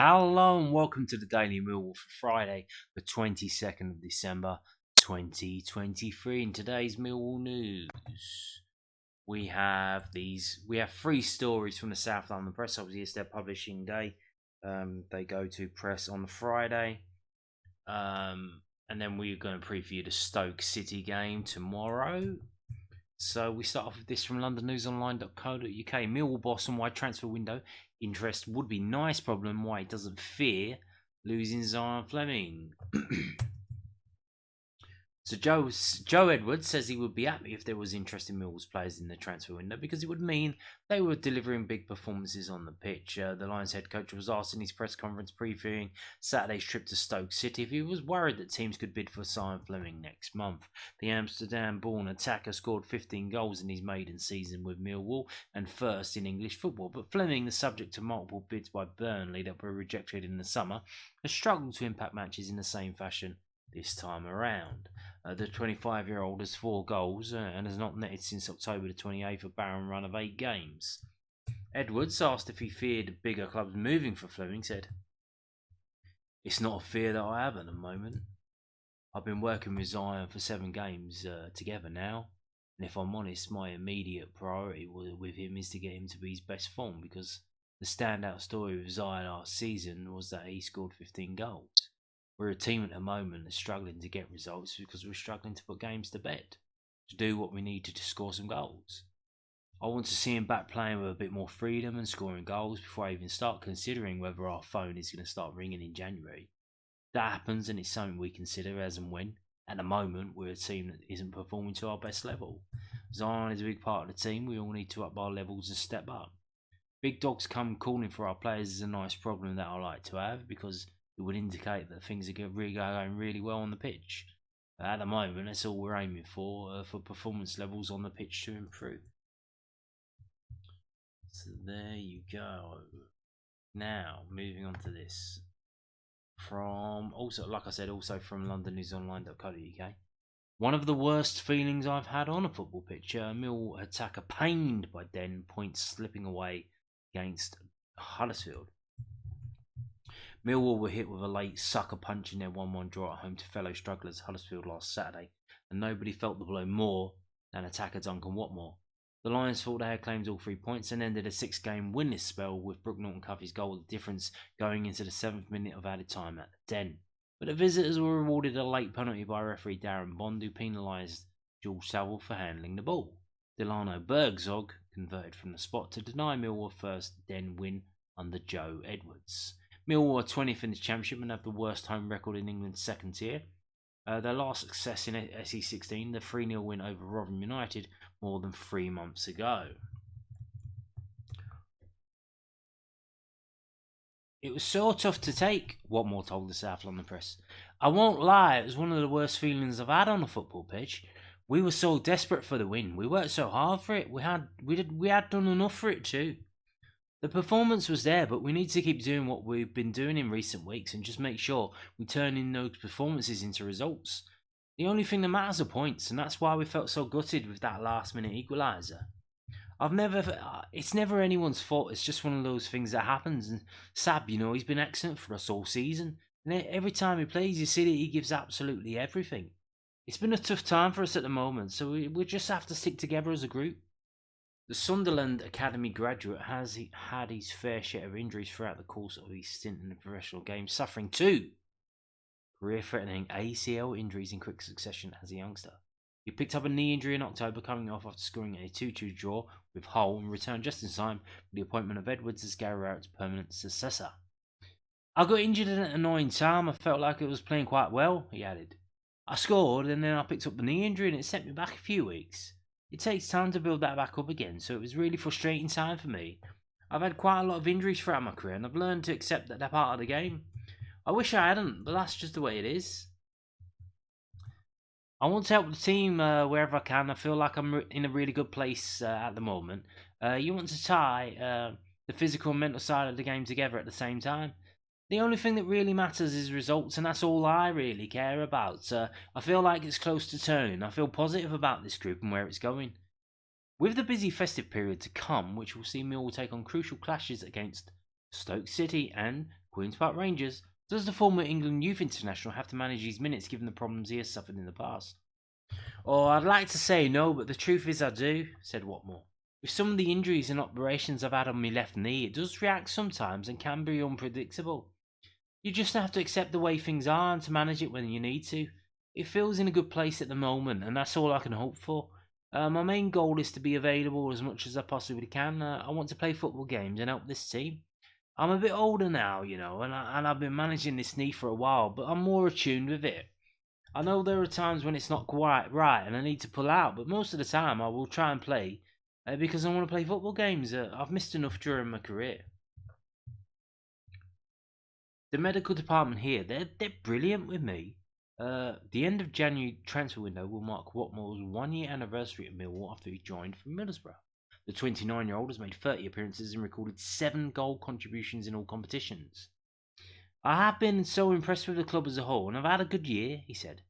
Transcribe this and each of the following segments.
Hello and welcome to the Daily Millwall for Friday, the 22nd of December 2023. In today's Millwall news, we have three stories from the South London Press. Obviously, it's their publishing day. They go to press on the Friday. And then we're going to preview the Stoke City game tomorrow. So we start off with this from londonnewsonline.co.uk. Millwall boss on wide transfer window interest would be nice problem why he doesn't fear losing Zion Fleming. So Joe Edwards says he would be happy if there was interest in Millwall's players in the transfer window because it would mean they were delivering big performances on the pitch. The Lions head coach was asked in his press conference previewing Saturday's trip to Stoke City if he was worried that teams could bid for Zion Fleming next month. The Amsterdam-born attacker scored 15 goals in his maiden season with Millwall and first in English football, but Fleming, the subject of multiple bids by Burnley that were rejected in the summer, has struggled to impact matches in the same fashion this time around. The 25-year-old has 4 goals and has not netted since October the 28th, a barren run of 8 games. Edwards, asked if he feared bigger clubs moving for Fleming, said, "It's not a fear that I have at the moment. I've been working with Zion for 7 games together now, and if I'm honest, my immediate priority with him is to get him to be his best form because the standout story with Zion last season was that he scored 15 goals. We're a team at the moment that's struggling to get results because we're struggling to put games to bed, to do what we need to score some goals. I want to see him back playing with a bit more freedom and scoring goals before I even start considering whether our phone is going to start ringing in January. That happens and it's something we consider as and when. At the moment, we're a team that isn't performing to our best level. Zion is a big part of the team. We all need to up our levels and step up. Big dogs come calling for our players is a nice problem that I like to have because it would indicate that things are going really well on the pitch. At the moment, that's all we're aiming for performance levels on the pitch to improve." So there you go. Now, moving on to this. From londonnewsonline.co.uk. One of the worst feelings I've had on a football pitch. Millwall attacker pained by Den points slipping away against Huddersfield. Millwall were hit with a late sucker punch in their 1-1 draw at home to fellow strugglers Huddersfield last Saturday, and nobody felt the blow more than attacker Duncan Watmore. The Lions thought they had claimed all 3 points and ended a 6-game winless spell with Brooke Norton-Cuffy's goal of difference going into the 7th minute of added time at the Den. But the visitors were rewarded a late penalty by referee Darren Bond, who penalised George Saville for handling the ball. Delano Bergzog converted from the spot to deny Millwall a first Den win under Joe Edwards. Millwall are 20th in the Championship and have the worst home record in England's second tier. Their last success in SE16, the 3-0 win over Rotherham United more than 3 months ago. "It was so tough to take," Watmore told the South London Press. "I won't lie, it was one of the worst feelings I've had on a football pitch. We were so desperate for the win. We worked so hard for it. We had done enough for it too. The performance was there, but we need to keep doing what we've been doing in recent weeks and just make sure we turn in those performances into results. The only thing that matters are points, and that's why we felt so gutted with that last-minute equaliser. It's never anyone's fault. It's just one of those things that happens. And Sab, he's been excellent for us all season. And every time he plays, you see that he gives absolutely everything. It's been a tough time for us at the moment, so we just have to stick together as a group." The Sunderland Academy graduate has had his fair share of injuries throughout the course of his stint in the professional game, suffering 2 career-threatening ACL injuries in quick succession as a youngster. He picked up a knee injury in October, coming off after scoring a 2-2 draw with Hull and returned just in time for the appointment of Edwards as Gary Rowett's permanent successor. "I got injured at an annoying time. I felt like I was playing quite well," he added. "I scored and then I picked up the knee injury and it sent me back a few weeks. It takes time to build that back up again, so it was really frustrating time for me. I've had quite a lot of injuries throughout my career and I've learned to accept that they're part of the game. I wish I hadn't, but that's just the way it is. I want to help the team wherever I can. I feel like I'm in a really good place at the moment. You want to tie the physical and mental side of the game together at the same time. The only thing that really matters is results, and that's all I really care about. I feel like it's close to turning. I feel positive about this group and where it's going. With the busy festive period to come, which will see Millwall take on crucial clashes against Stoke City and Queen's Park Rangers. Does the former England youth international have to manage these minutes given the problems he has suffered in the past? Oh, I'd like to say no, but the truth is I do, said Watmore. With some of the injuries and operations I've had on my left knee, it does react sometimes and can be unpredictable. You just have to accept the way things are and to manage it when you need to. It feels in a good place at the moment, and that's all I can hope for. My main goal is to be available as much as I possibly can. I want to play football games and help this team. I'm a bit older now, and I've been managing this knee for a while, but I'm more attuned with it. I know there are times when it's not quite right and I need to pull out, but most of the time I will try and play because I want to play football games. I've missed enough during my career. The medical department here, they're brilliant with me. The end of January transfer window will mark Watmore's 1 year anniversary at Millwall after he joined from Middlesbrough. The 29-year-old has made 30 appearances and recorded 7 goal contributions in all competitions. I have been so impressed with the club as a whole, and I've had a good year, he said.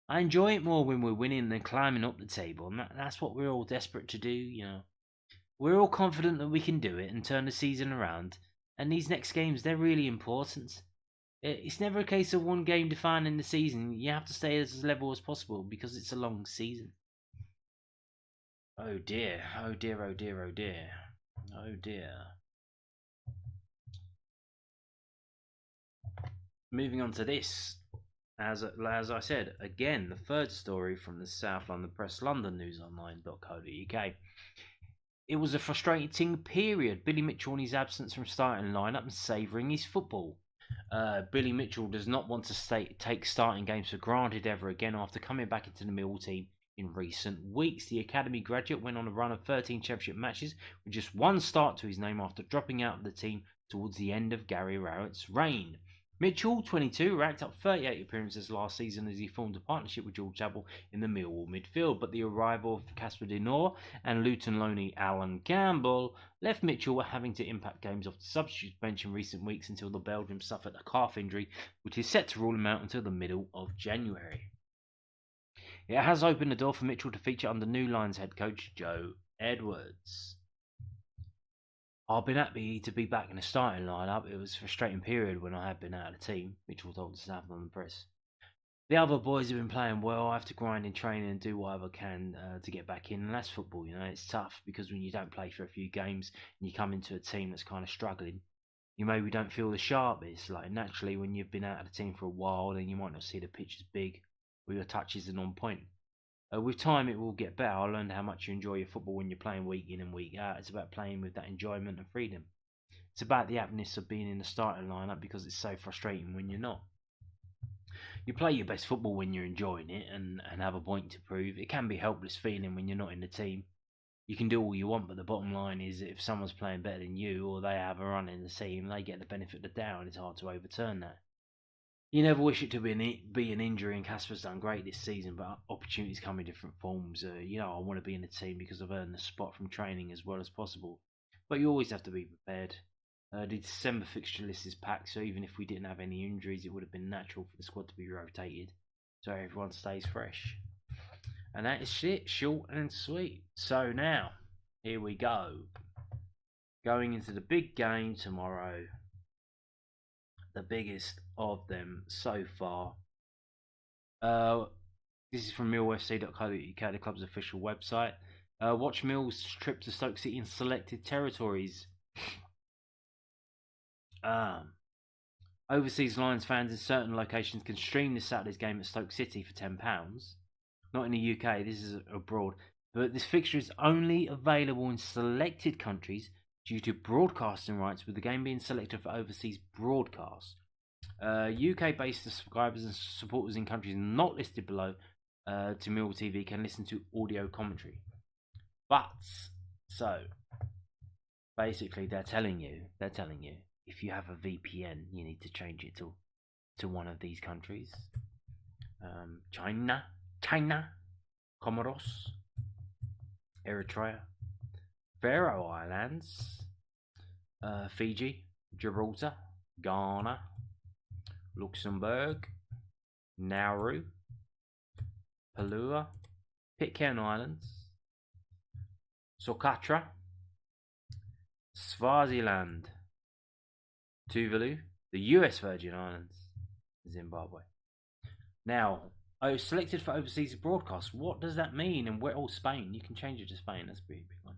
I enjoy it more when we're winning than climbing up the table, and that's what we're all desperate to do. We're all confident that we can do it and turn the season around, and these next games, they're really important. It's never a case of one game defining the season. You have to stay as level as possible because it's a long season. Oh dear, oh dear, oh dear, oh dear, oh dear. Moving on to this, as I said, again, the third story from the South London Press, londonnewsonline.co.uk. It was a frustrating period. Billy Mitchell in his absence from starting lineup and savouring his football. Billy Mitchell does not want to take starting games for granted ever again after coming back into the Millwall team in recent weeks. The academy graduate went on a run of 13 championship matches with just one start to his name after dropping out of the team towards the end of Gary Rowett's reign. Mitchell, 22, racked up 38 appearances last season as he formed a partnership with George Chappell in the Millwall midfield, but the arrival of Casper Denor and Luton loanee Alan Campbell left Mitchell having to impact games off the substitute bench in recent weeks until the Belgian suffered a calf injury, which is set to rule him out until the middle of January. It has opened the door for Mitchell to feature under New Lions head coach Joe Edwards. I've been happy to be back in the starting lineup. It was a frustrating period when I had been out of the team, Mitchell told the South London Press. The other boys have been playing well. I have to grind in training and do whatever I can to get back in. And that's football, It's tough because when you don't play for a few games and you come into a team that's kind of struggling, you maybe don't feel the sharpest. Like naturally, when you've been out of the team for a while, then you might not see the pitch as big or your touch isn't on point. With time, it will get better. I learned how much you enjoy your football when you're playing week in and week out. It's about playing with that enjoyment and freedom. It's about the happiness of being in the starting lineup because it's so frustrating when you're not. You play your best football when you're enjoying it and have a point to prove. It can be a helpless feeling when you're not in the team. You can do all you want, but the bottom line is if someone's playing better than you or they have a run in the team, they get the benefit of the doubt and it's hard to overturn that. You never wish it to be an injury, and Casper's done great this season, but opportunities come in different forms. I want to be in the team because I've earned the spot from training as well as possible. But you always have to be prepared. The December fixture list is packed, so even if we didn't have any injuries, it would have been natural for the squad to be rotated, so everyone stays fresh. And that is it, short and sweet. So now, here we go. Going into the big game tomorrow. The biggest of them so far. This is from millwallfc.co.uk, the club's official website. Watch Mill's trip to Stoke City in selected territories. Overseas Lions fans in certain locations can stream this Saturday's game at Stoke City for £10. Not in the UK, this is abroad. But this fixture is only available in selected countries due to broadcasting rights, with the game being selected for overseas broadcast. UK-based subscribers and supporters in countries not listed below to Millwall TV can listen to audio commentary. But, so, basically they're telling you, if you have a VPN, you need to change it to one of these countries. China, Comoros, Eritrea, Faroe Islands, Fiji, Gibraltar, Ghana, Luxembourg, Nauru, Palua, Pitcairn Islands, Socotra, Swaziland, Tuvalu, The US Virgin Islands, Zimbabwe. Now, selected for overseas broadcast. What does that mean? And where? Oh, Spain. You can change it to Spain. That's a pretty big one.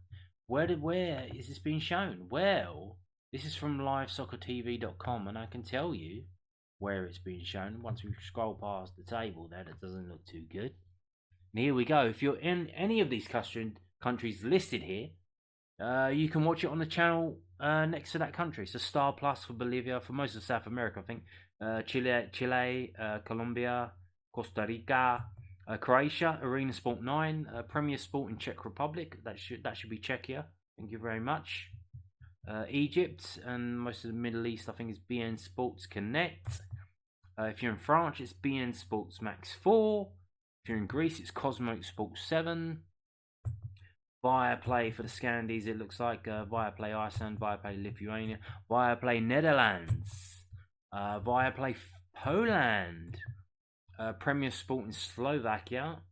Where is this being shown? Well, this is from livesoccertv.com, and I can tell you where it's being shown. Once we scroll past the table there, that doesn't look too good. And here we go. If you're in any of these countries listed here, you can watch it on the channel next to that country. So Star Plus for Bolivia, for most of South America, I think. Chile, Colombia, Costa Rica, Croatia, Arena Sport 9, Premier Sport in Czech Republic. That should be Czechia. Thank you very much. Egypt and most of the Middle East, I think, is BN Sports Connect. If you're in France, it's BN Sports Max 4. If you're in Greece, it's Cosmo Sports 7. Viaplay for the Scandies, it looks like. Viaplay Iceland, Viaplay Lithuania, Viaplay Netherlands, Viaplay Poland, Premier Sport in Slovakia,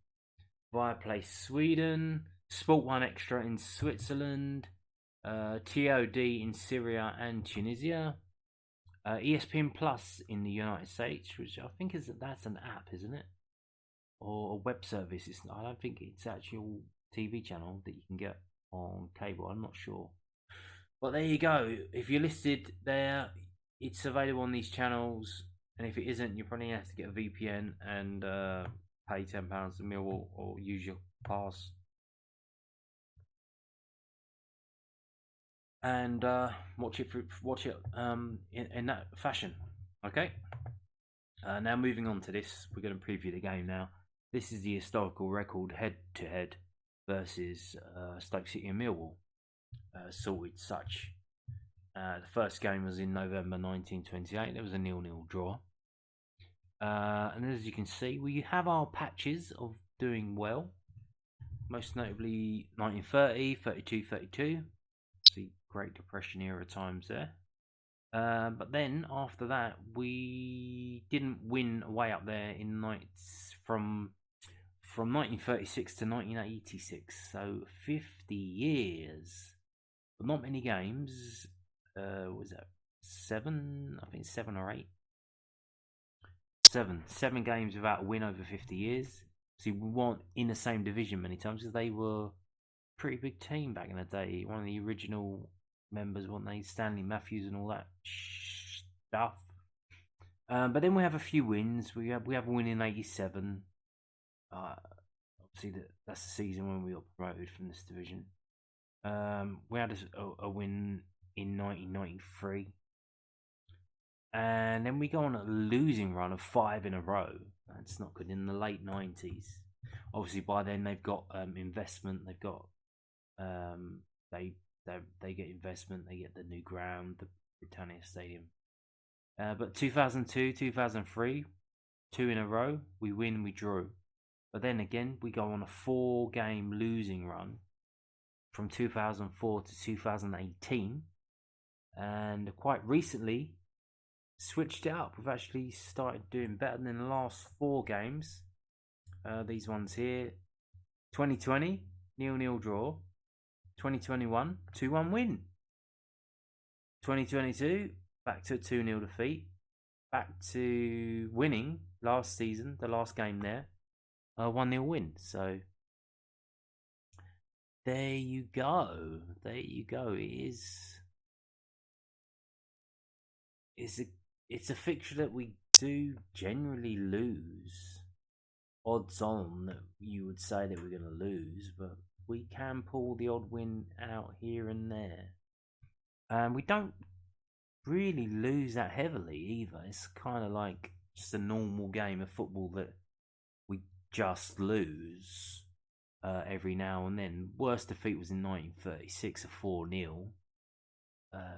Viaplay Sweden, Sport 1 Extra in Switzerland, TOD in Syria and Tunisia, ESPN Plus in the United States, which I think that's an app, isn't it? Or a web service. I don't think it's actual TV channel that you can get on cable. I'm not sure, but there you go. If you're listed there, it's available on these channels, and if it isn't, you probably have to get a VPN and pay £10 to Millwall or use your pass and watch it in that fashion. Okay. Now moving on to this, we're going to preview the game now. This is the historical record head-to-head versus Stoke City and Millwall, sorted such. The first game was in November 1928. There was a 0-0 draw. And as you can see, we have our patches of doing well. Most notably 1930, 32, 32. See, Great Depression era times there. But then after that, we didn't win away up there in nights from 1936 to 1986, so 50 years, but not many games. Was that 7? I think 7 or 8. 7 games without a win over 50 years. See, we weren't in the same division many times because they were a pretty big team back in the day. One of the original members, weren't they? Stanley Matthews and all that stuff. But then we have a few wins. We have a win in '87. Obviously, that's the season when we got promoted from this division. We had a win in 1993, and then we go on a losing run of 5 in a row. That's not good. In the late 90s, obviously by then they've got investment. They've got they get investment. They get the new ground, the Britannia Stadium. But 2002, 2003, 2 in a row. We win, we draw. But then again, we go on a 4-game losing run from 2004 to 2018. And quite recently, switched it up. We've actually started doing better than the last 4 games. These ones here. 2020, 0-0 draw. 2021, 2-1 win. 2022, back to a 2-0 defeat. Back to winning last season, the last game there. 1-0 win. So there you go. It's a fixture that we do generally lose. Odds on that you would say that we're going to lose, but we can pull the odd win out here and there. And we don't really lose that heavily either. It's kind of like just a normal game of football that we just lose every now and then. Worst defeat was in 1936, a 4-0,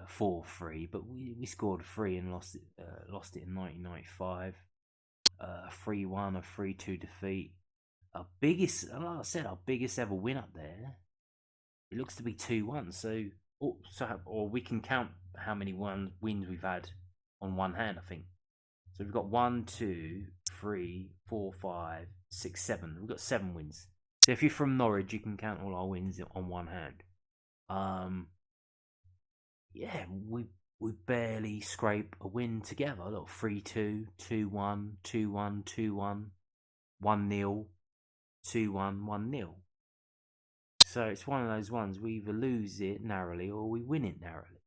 4-3, but we scored 3 and lost it in 1995. 3-1, a 3-2 defeat. Our biggest, like I said, our biggest ever win up there. It looks to be 2-1. Or we can count how many wins we've had on one hand, I think. So we've got 1, 2, 3, 4, 5, 6, 7. We've got 7 wins. So if you're from Norwich, you can count all our wins on one hand. Yeah, we we barely scrape a win together. Look, 3-2, 2-1, 2-1, 2-1, 1-0, 2-1, 1-0. So it's one of those ones we either lose it narrowly or we win it narrowly.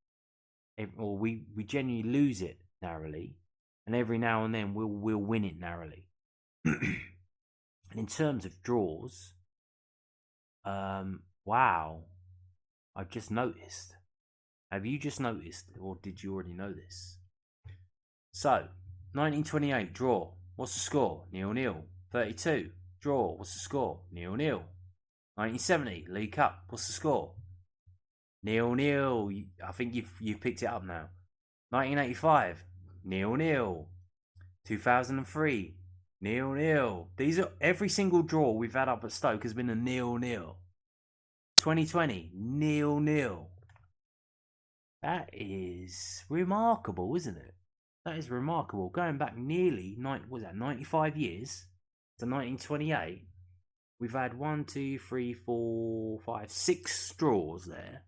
Or we genuinely lose it narrowly, and every now and then we'll win it narrowly. And in terms of draws, wow, I've just noticed. Have you just noticed, or did you already know this? So, 1928 draw. What's the score? 0-0. 32 draw. What's the score? 0-0. 1970 League Cup. What's the score? 0-0. I think you've picked it up now. 1985 0-0. 2003 0-0. These are every single draw we've had up at Stoke has been a 0-0. 2020 0-0. That is remarkable, isn't it? That is remarkable. Going back nearly 95 years to 1928, we've had 6 draws there,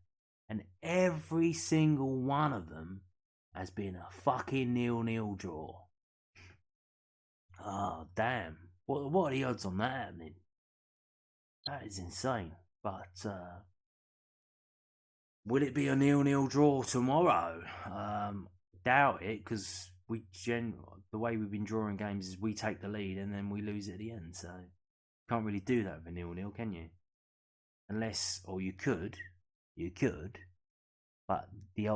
and every single one of them has been a fucking 0-0 draw. Oh, damn. What are the odds on that happening? That is insane. But will it be a 0-0 draw tomorrow? Doubt it, because the way we've been drawing games is we take the lead and then we lose at the end. So can't really do that with a 0-0, can you? Unless, or you could, but the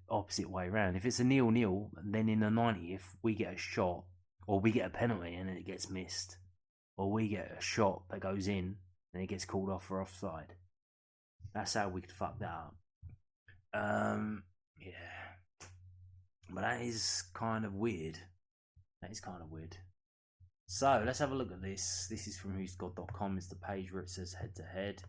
opposite way around. If it's a 0-0, then in the 90th we get a shot, or we get a penalty and it gets missed, or we get a shot that goes in and it gets called off for offside. That's how we could fuck that up. Yeah, but that is kind of weird. So let's have a look at this. This is from whosgod.com. It's the page where it says head to head.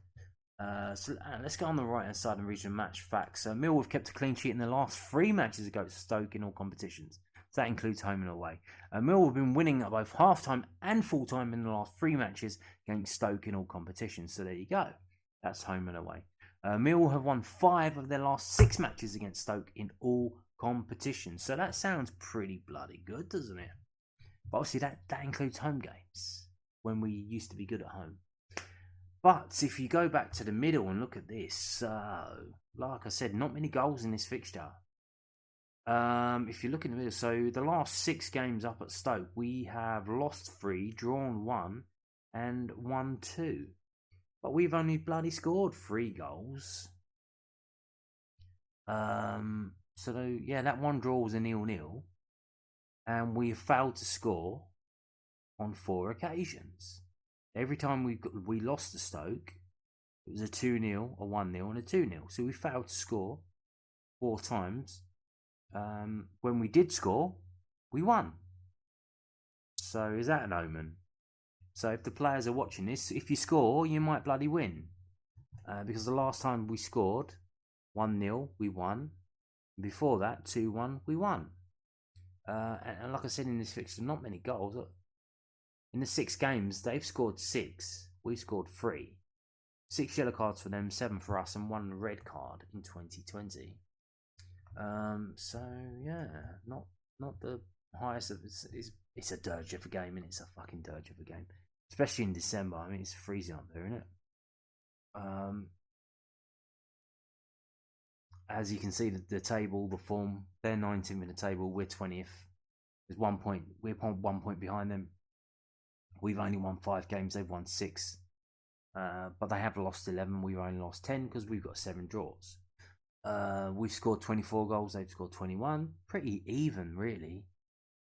So let's go on the right hand side and read the match facts. Millwall have kept a clean sheet in the last 3 matches against Stoke in all competitions. So that includes home and away. Millwall have been winning at both half time and full time in the last 3 matches against Stoke in all competitions. So there you go. That's home and away. Millwall have won 5 of their last 6 matches against Stoke in all competitions. So that sounds pretty bloody good, doesn't it? But obviously that includes home games, when we used to be good at home. But if you go back to the middle and look at this, like I said, not many goals in this fixture. If you look in the middle, so the last 6 games up at Stoke, we have lost 3, drawn 1, and won 2. But we've only bloody scored 3 goals. So yeah, that one draw was a 0-0, and we failed to score on 4 occasions. Every time we lost to Stoke, it was a 2-0, a 1-0, and a 2-0. So we failed to score 4 times. When we did score, we won. So is that an omen? So if the players are watching this, if you score, you might bloody win. Because the last time we scored, 1-0, we won. Before that, 2-1, we won. And like I said in this fixture, not many goals. Look, in the 6 games, they've scored 6. We scored 3. 6 yellow cards for them, 7 for us, and 1 red card in 2020. So yeah, not the highest of it's a dirge of a game, and it's a fucking dirge of a game, especially in December. I mean, it's freezing up there, isn't it? As you can see, the table, the form, they're 19th in the table, we're 20th. There's 1 point, we're 1 point behind them. We've only won 5 games, they've won 6. But they have lost 11, we've only lost 10 because we've got 7 draws. We've scored 24 goals, they've scored 21. Pretty even, really.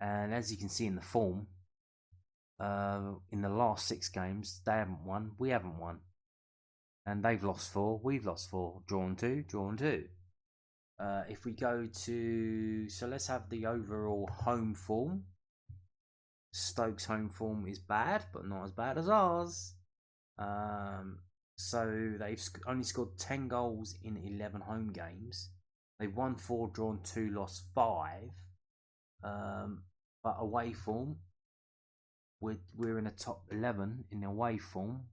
And as you can see in the form, in the last 6 games, they haven't won, we haven't won. And they've lost 4, we've lost 4, drawn 2, drawn 2. If we go to, so let's have the overall home form. Stoke's home form is bad, but not as bad as ours. So they've only scored 10 goals in 11 home games. They've won 4, drawn 2, lost 5. But away form, we're in the top 11 in away form.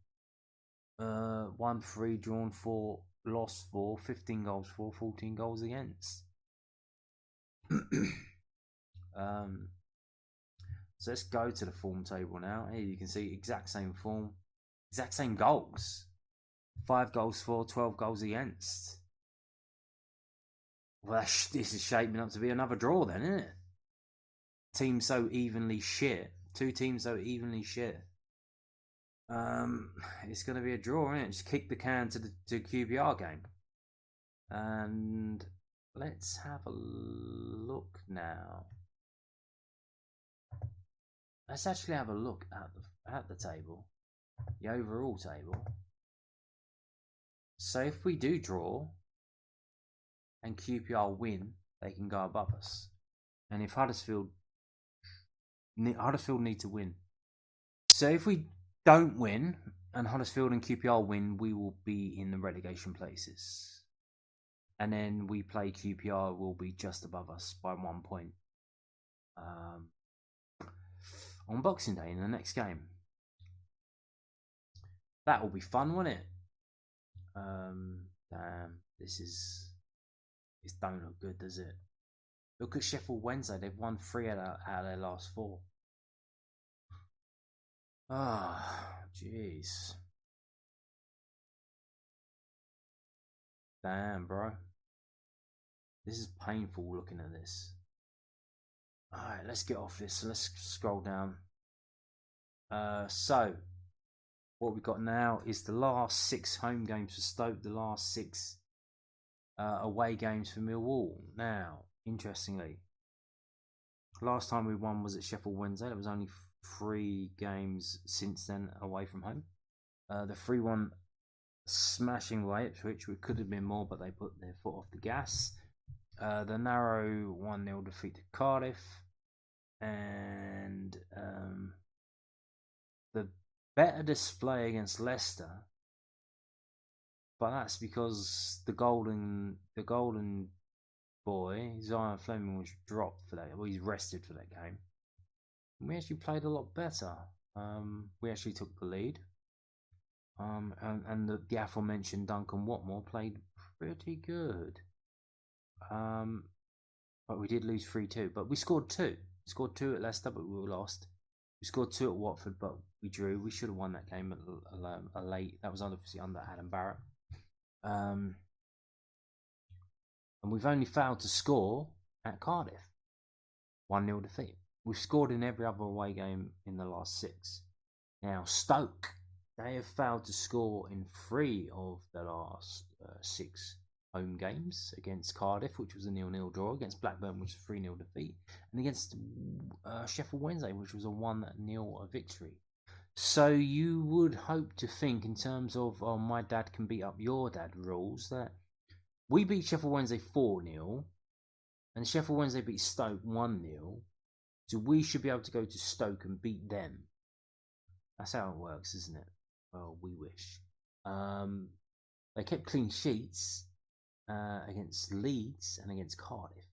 1, 3, drawn 4, lost 4, 15 goals for, 14 goals against. So let's go to the form table now. Here you can see exact same form, exact same goals. 5 goals for, 12 goals against. Well, this is shaping up to be another draw then, isn't it? Team so evenly shit. 2 teams so evenly shit. It's going to be a draw, isn't it? Just kick the can to the QPR game. And let's have a look now. Let's actually have a look at the table, the overall table. So if we do draw and QPR win, they can go above us. And if Huddersfield need to win. So if we don't win and Huddersfield and QPR win, we will be in the relegation places. And then we play QPR, will be just above us by 1 point. On Boxing Day in the next game. That will be fun, won't it? Damn, this don't look good, does it? Look at Sheffield Wednesday, they've won 3 out of their last 4. Ah, jeez. Damn, bro. This is painful looking at this. Alright, let's get off this. Let's scroll down. So, what we've got now is the last 6 home games for Stoke, the last 6 away games for Millwall. Now, interestingly, last time we won was at Sheffield Wednesday. There was only 3 games since then away from home. The 3-1 smashing away Ipswich, which could have been more, but they put their foot off the gas. The narrow 1-0 defeat to Cardiff, and the better display against Leicester, but that's because the golden boy Zion Fleming was dropped for that. Well, he's rested for that game. And we actually played a lot better. We actually took the lead. And the aforementioned Duncan Watmore played pretty good. But we did lose 3-2. But we scored 2. We scored 2 at Leicester, but we lost. We scored 2 at Watford, but we drew. We should have won that game at late. That was obviously under Adam Barrett. And we've only failed to score at Cardiff. 1-0 defeat. We've scored in every other away game in the last 6. Now, Stoke, they have failed to score in 3 of the last 6 home games, against Cardiff, which was a 0-0 draw, against Blackburn, which was a 3-0 defeat, and against Sheffield Wednesday, which was a 1-0 victory. So you would hope to think, in terms of my dad can beat up your dad rules, that we beat Sheffield Wednesday 4-0, and Sheffield Wednesday beat Stoke 1-0, so we should be able to go to Stoke and beat them. That's how it works, isn't it? Well, we wish. They kept clean sheets against Leeds and against Cardiff,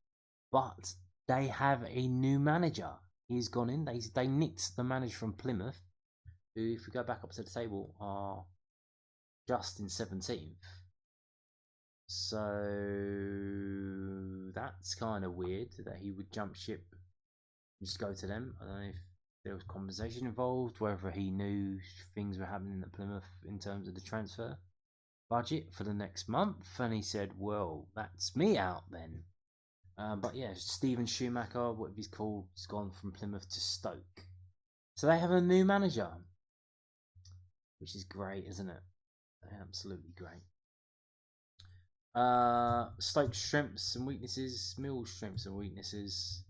but they have a new manager. He's gone in. They nicked the manager from Plymouth, who, if we go back up to the table, are just in 17th. So that's kind of weird that he would jump ship and just go to them. I don't know if there was conversation involved, whether he knew things were happening at Plymouth in terms of the transfer budget for the next month, and he said, well, that's me out then. But yeah, Stephen Schumacher, whatever he's called, has gone from Plymouth to Stoke. So they have a new manager, which is great, isn't it? Absolutely great. Stoke's strengths and weaknesses, Mill's strengths and weaknesses,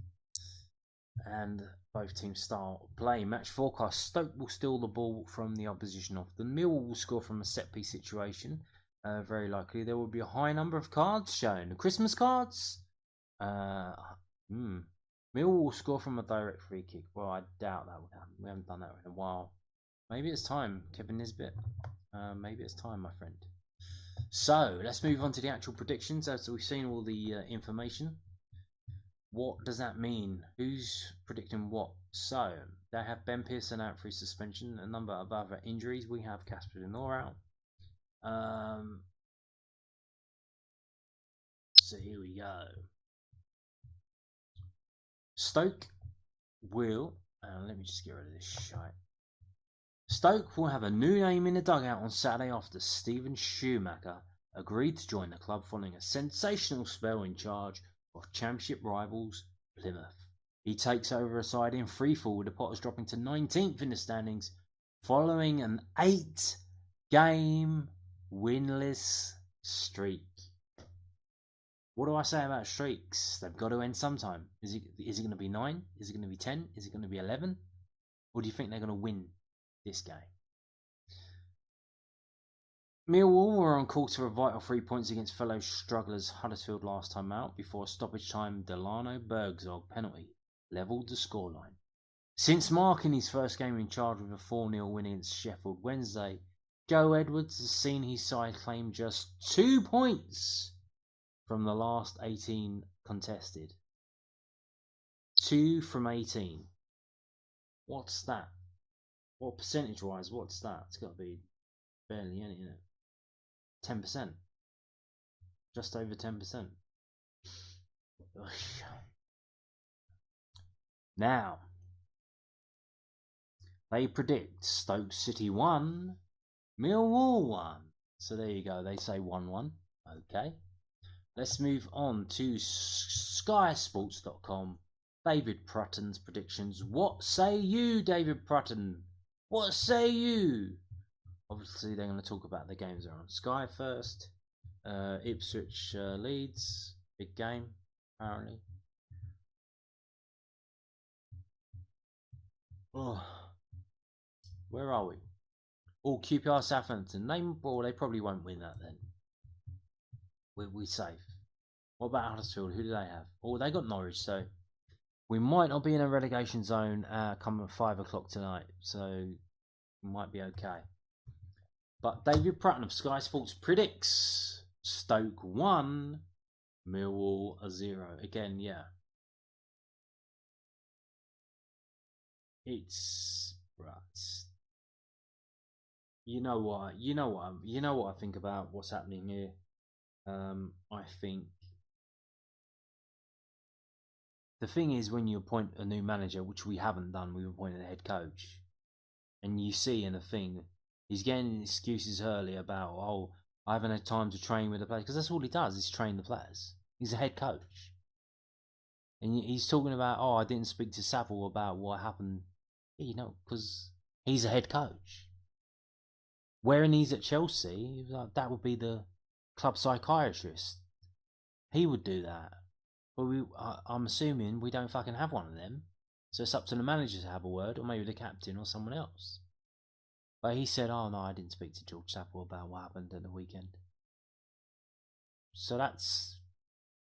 and both teams start play. Match forecast: Stoke will steal the ball from the opposition often. Millwall will score from a set piece situation. Very likely there will be a high number of cards shown. Christmas cards. Millwall will score from a direct free kick. Well, I doubt that would happen. We haven't done that in a while. Maybe it's time, Kevin Nisbet. Maybe it's time, my friend. So let's move on to the actual predictions. As we've seen all the information, what does that mean? Who's predicting what? So they have Ben Pearson out for his suspension, a number of other injuries. We have Casper Denor out. So here we go. Stoke will. Let me just get rid of this shite. Stoke will have a new name in the dugout on Saturday after Steven Schumacher agreed to join the club following a sensational spell in charge of Championship rivals Plymouth. He takes over a side in freefall with the Potters dropping to 19th in the standings following an 8-game winless streak. What do I say about streaks? They've got to end sometime. Is it going to be 9? Is it going to be 10? Is it going to be 11? Or do you think they're going to win this game? Millwall were on course for a vital 3 points against fellow strugglers Huddersfield last time out before a stoppage time Delano Bergzog penalty levelled the scoreline. Since marking his first game in charge with a 4-0 win against Sheffield Wednesday, Joe Edwards has seen his side claim just 2 points from the last 18 contested. 2 from 18. What's that? What percentage-wise, what's that? It's got to be barely any, isn't it? 10%. Just over 10%. Now, they predict Stoke City 1, Millwall 1. So there you go. They say 1-1. Okay. Let's move on to SkySports.com. David Prutton's predictions. What say you, David Prutton? What say you? Obviously, they're going to talk about the games that are on Sky first. Ipswich Leeds. Big game, apparently. Oh, where are we? Oh, QPR Southampton. They probably won't win that then. We're safe. What about Huddersfield? Who do they have? Oh, they got Norwich, so we might not be in a relegation zone come at 5 o'clock tonight, so we might be okay. But David Prutton of Sky Sports predicts Stoke 1, Millwall 0. Again, yeah. It's right. You know what I think about what's happening here. I think the thing is when you appoint a new manager, which we haven't done, we've appointed a head coach, and you see in a thing he's getting excuses early about I haven't had time to train with the players, because that's all he does is train the players. He's a head coach, and he's talking about I didn't speak to Savile about what happened. Because he's a head coach. Wherein he's at Chelsea, that would be the club psychiatrist. He would do that. But I'm assuming we don't fucking have one of them. So it's up to the manager to have a word, or maybe the captain or someone else. But he said, no, I didn't speak to George Savile about what happened at the weekend. So that's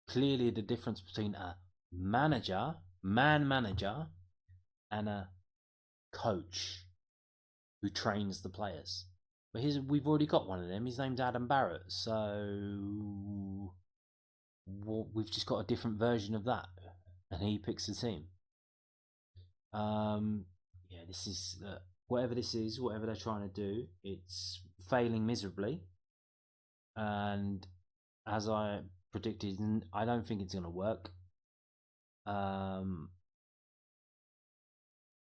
clearly the difference between a manager, and a coach who trains the players. But we've already got one of them. His name's Adam Barrett. So we've just got a different version of that, and he picks the team. This is whatever this is, whatever they're trying to do, it's failing miserably. And as I predicted, I don't think it's going to work.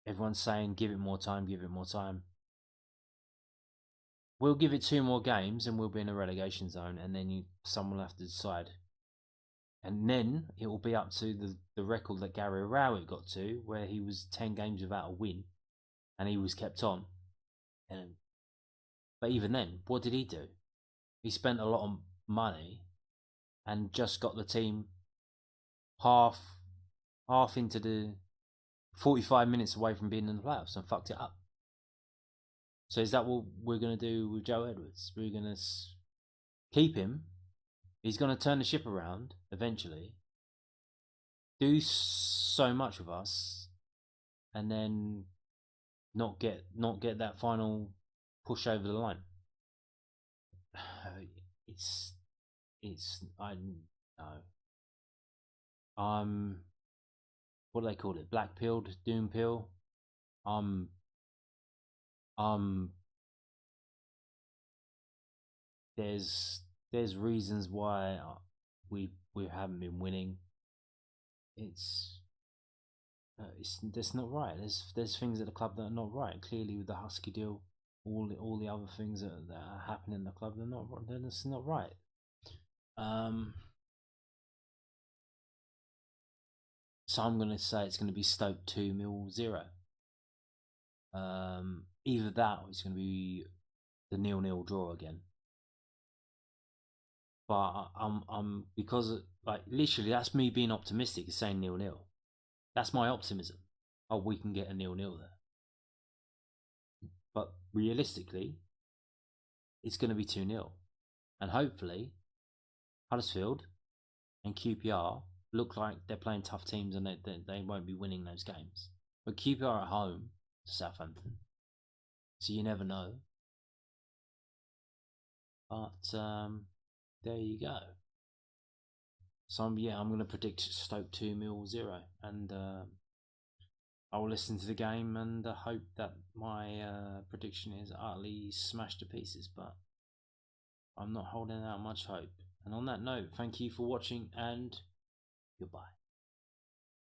Everyone's saying give it more time. We'll give it 2 more games and we'll be in a relegation zone, and then someone will have to decide. And then it will be up to the record that Gary Rowett got to, where he was 10 games without a win and he was kept on. But even then, what did he do? He spent a lot of money and just got the team half into the 45 minutes away from being in the playoffs and fucked it up. So is that what we're going to do with Joe Edwards? We're going to keep him. He's going to turn the ship around eventually, do so much with us, and then not get that final push over the line. I know. What do they call it? Black pilled, doom pill. There's reasons why we haven't been winning. It's that's not right. There's things at the club that are not right. Clearly, with the Husky deal, all the other things that are happening in the club, they're not. They're just not right. Um, so I'm going to say it's going to be Stoke 2, Millwall 0. Either that or it's going to be the 0-0 draw again. But I'm because like literally that's me being optimistic, is saying 0-0. That's my optimism. Oh, we can get a 0-0 there. But realistically, it's going to be 2-0. And hopefully, Huddersfield and QPR look like they're playing tough teams and they won't be winning those games. But QPR at home to Southampton, so you never know. But there you go. So I'm going to predict Stoke 2, Millwall 0, and I'll listen to the game and hope that my prediction is utterly smashed to pieces. But I'm not holding out much hope. And on that note, thank you for watching and goodbye.